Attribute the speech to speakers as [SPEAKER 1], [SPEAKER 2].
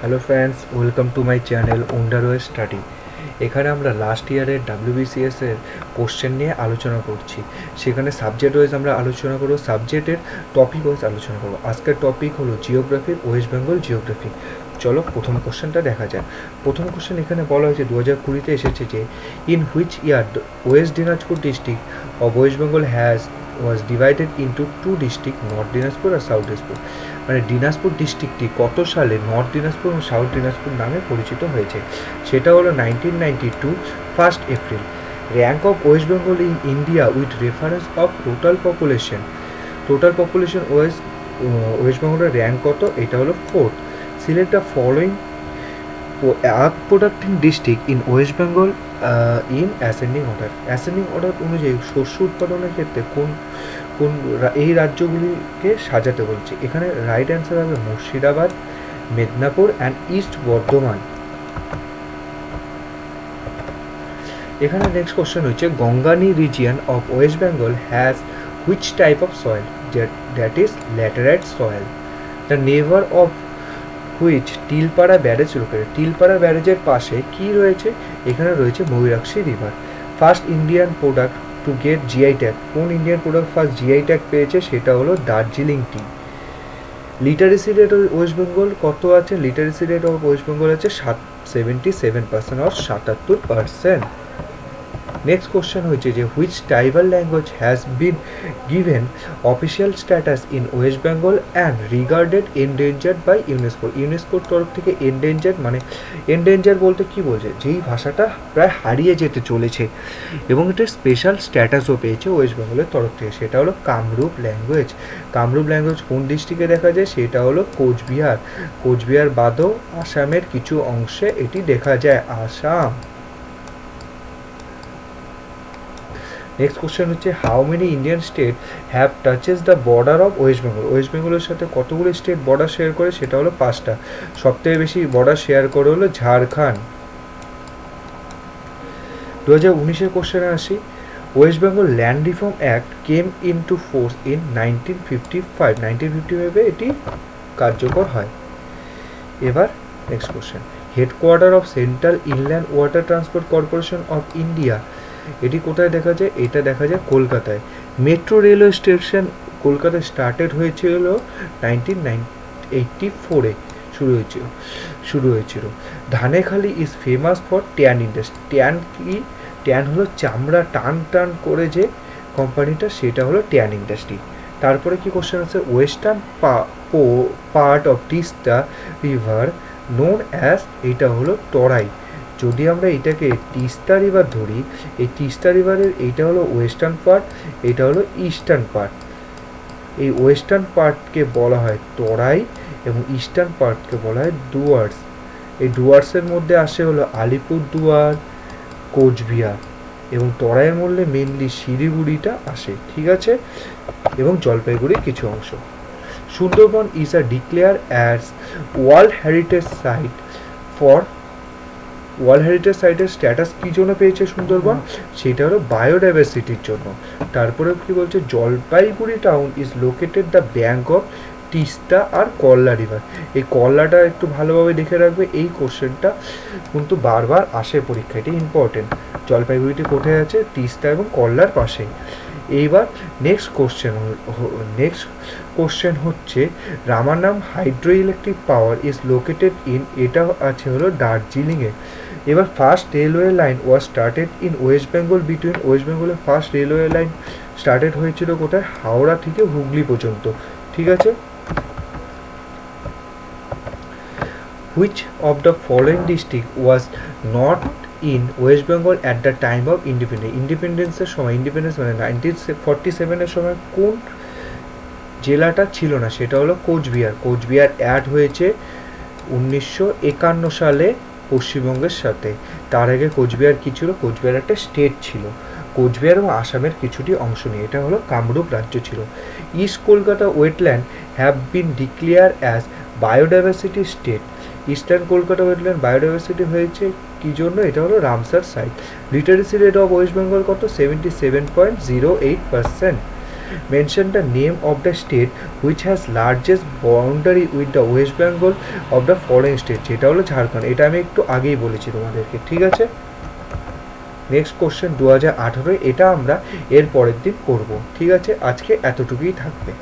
[SPEAKER 1] Hello friends, welcome to my channel Wonderway study. এখানে আমরা last ইয়ারের WBCS এর কোশ্চেন নিয়ে আলোচনা করছি। সেখানে সাবজেক্ট ওয়াইজ আমরা আলোচনা করবো, সাবজেক্টের টপিক ওয়াইজ আলোচনা করবো। আজকের টপিক হলো জিওগ্রাফি, ওয়েস্ট বেঙ্গল জিওগ্রাফি। চলো প্রথম কোশ্চেনটা দেখা যাক। প্রথম কোশ্চেন এখানে বলা হয়েছে 2020-তে এসেছে যে in which year West Dinajpur district of West Bengal was divided into two district, North Dinajpur আর সাউথ দিনাজপুর। মানে দিনাজপুর ডিস্ট্রিক্টটি কত সালে নর্থ দিনাজপুর এবং সাউথ দিনাজপুর নামে পরিচিত হয়েছে? সেটা হলো 1992 1 April. Rank of West Bengal in India with reference of total population. Total population West বেঙ্গলের র্যাঙ্ক কত? এটা হলো 4th। সিলেক্ট দ্য ফলোয়িং আগ producing district in West Bengal in ascending order. Ascending order অনুযায়ী শস্য উৎপাদনের ক্ষেত্রে কোন কোন এই রাজ্যগুলিকে সাজাতে বলছে। এখানে রাইট অ্যান্সার হবে মুর্শিদাবাদ, মেদিনীপুর অ্যান্ড ইস্ট বর্ধমান। এখানে নেক্সট কোশ্চেন হচ্ছে গঙ্গানি region of West Bengal has which type of soil? That is laterite soil. The never of which Tilpara barrage located. Tilpara ব্যারেজের পাশে কি রয়েছে? এখানে রয়েছে Mayurakshi river. First Indian product to get GI tag. কোন Indian product first GI tag পেয়েছে? সেটা হলো Darjeeling tea. Literacy rate of West Bengal কত আছে? Literacy rate of West Bengal আছে 77% অর 77%। নেক্সট কোশ্চেন হচ্ছে যে which tribal language has been given official status in West Bengal and regarded endangered by UNESCO. ইউনেস্কোর তরফ থেকে এন্ডেঞ্জার্ড মানে এন্ডেঞ্জার বলতে কি বলছে? যেই ভাষাটা প্রায় হারিয়ে যেতে চলেছে এবং এটার স্পেশাল স্ট্যাটাসও পেয়েছে ওয়েস্ট বেঙ্গলের তরফ থেকে, সেটা হলো কামরূপ ল্যাঙ্গুয়েজ। কামরূপ ল্যাঙ্গুয়েজ কোন ডিস্ট্রিক্টে দেখা যায়? সেটা হলো কোচবিহার। কোচবিহার বাদেও আসামের কিছু অংশে এটি দেখা যায়। আসাম। নেক্সট কোশ্চেন হচ্ছে how many Indian state have touches the border of West Bengal. West বেঙ্গলের সাথে কতগুলো স্টেট বর্ডার শেয়ার করে? সেটা হলো 5টা। সবথেকে বেশি বর্ডার শেয়ার করে হলো ঝাড়খণ্ড। 2019-এর কোশ্চেনে আসি। West Bengal land reform act came into force in 1955। 1955-এ এটি কার্যকর হয়। এবার next question, headquarter of central inland water transport corporation of India এটি কোথায় দেখা যায়? এটা দেখা যায় কলকাতায়। মেট্রো রেলওয়ে স্টেশন কলকাতায় স্টার্টেড হয়েছিল 1984-এ শুরু হয়েছিল। Dhaniakhali is famous for tan industry. Tan কি? ট্যান হলো চামড়া টান টান করে যে কোম্পানিটা, সেটা হলো ট্যান ইন্ডাস্ট্রি। তারপরে কি কোশ্চেন আছে? Western part of Teesta river known as, এটা হলো তরাই। যদি আমরা এটাকে তিস্তা রিভার ধরি, এই তিস্তা রিভারের এইটা হলো ওয়েস্টার্ন পার্ট, এটা হলো ইস্টার্ন পার্ট। এই ওয়েস্টার্ন পার্টকে বলা হয় তরাই এবং ইস্টার্ন পার্টকে বলা হয় ডুয়ার্স। এই ডুয়ার্সের মধ্যে আসে হলো আলিপুরদুয়ার, কোচবিহার এবং তরাইয়ের মধ্যে মেনলি শিলিগুড়িটা আসে, ঠিক আছে, এবং জলপাইগুড়ির কিছু অংশ। Sundarban is a declare as world heritage site for. World heritage সাইটের স্ট্যাটাস কী জন্য পেয়েছে সুন্দরবন? সেটা হলো বায়োডাইভার্সিটির জন্য। তারপরে কি বলছে? Jalpaiguri town is located the bank of Teesta আর কল্লা রিভার। এই কল্লাটা একটু ভালোভাবে দেখে রাখবে, এই কোশ্চেনটা কিন্তু বারবার আসে পরীক্ষায়, এটা ইম্পর্টেন্ট। জলপাইগুড়িটি কোথায় আছে? তিস্তা এবং কল্লার পাশে। এইবার নেক্সট কোশ্চেন হচ্ছে Rammam hydroelectric power is located in, এটা আছে হলো দার্জিলিংয়ে। এবার first railway line was started in West Bengal between. West বেঙ্গলের ফার্স্ট রেলওয়ে লাইন স্টার্টেড হয়েছিল কোথায়? হাওড়া থেকে হুগলি পর্যন্ত, ঠিক আছে। Which of the following district was not in West Bengal at the time of ইন্ডিপেন্ডেন্সের সময়? ইন্ডিপেন্ডেন্স মানে 1947-এর সময় কোন জেলাটা ছিল না? সেটা হলো কোচবিহার। কোচবিহার অ্যাড হয়েছে 1951 সালে পশ্চিমবঙ্গের সাথে। তার আগে কোচবিহার কী ছিল? কোচবিহার একটা স্টেট ছিল। কোচবিহার এবং আসামের কিছুটি অংশ নিয়ে এটা হলো কামরূপ রাজ্য ছিল। East Kolkata wetland have been declare as biodiversity state. Eastern Kolkata wetland biodiversity হয়েছে কী জন্য? এটা হলো Ramsar site. Literacy rate of West Bengal কত? 77.08%। Mention the name of the state which has largest boundary with the West Bengal of the foreign state, যেটা হলো ঝাড়খণ্ড। এটা আমি একটু আগেই বলেছি তোমাদেরকে, ঠিক আছে। নেক্সট কোশ্চেন 2018, এটা আমরা এর পরের দিন করব, ঠিক আছে। আজকে এতটুকুই থাকবে।